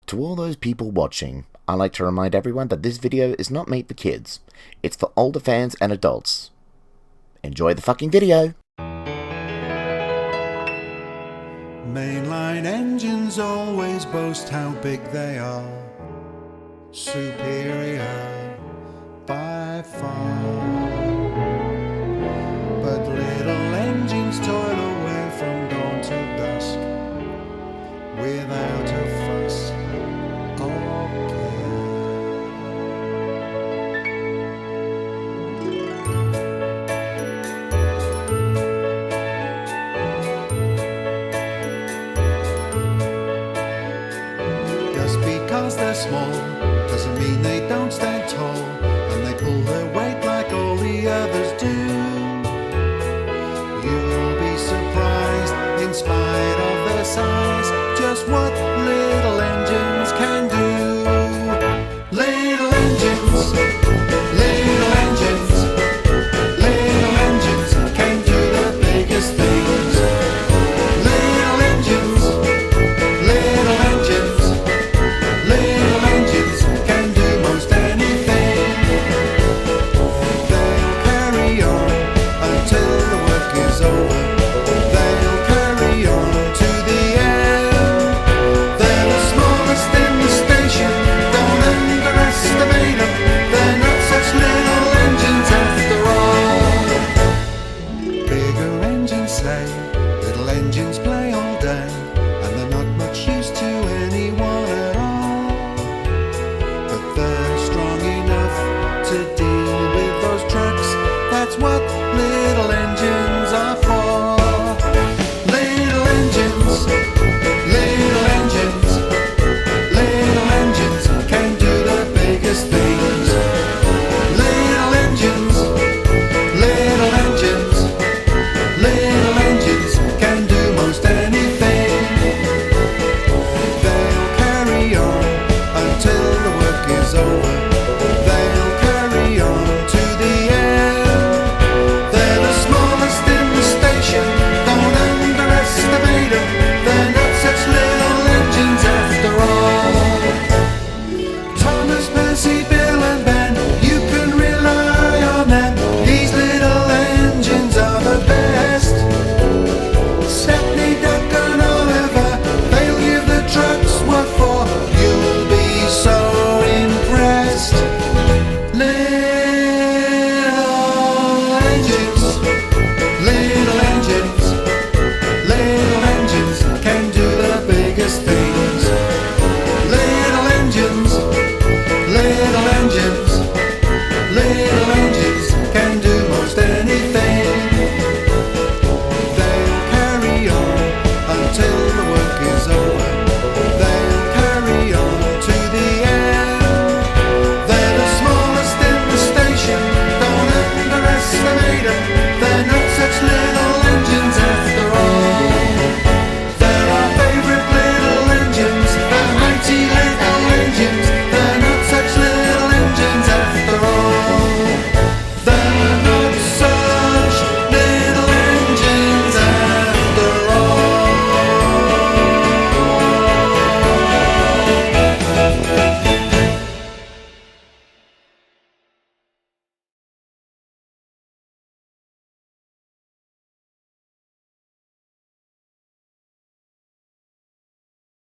To all those people watching, I like to remind everyone that this video is not made for kids. It's for older fans and adults. Enjoy the fucking video! Mainline engines always boast how big they are, superior by far. But little engines toil away from dawn till dusk, without a fuss or care. Just because they're small doesn't mean they don't stand tall, and they pull their weight like all the others do. You'll be surprised, in spite of their size, just what little engines can do. Little engines, little engines, little engines can do the biggest things. Little engines, little engines, little engines can do most anything. They'll carry on until the work is over. They'll carry on to the end. They're the smallest in the station, don't underestimate them. They're not such little engines after all. Bigger engines say, little engines play all day.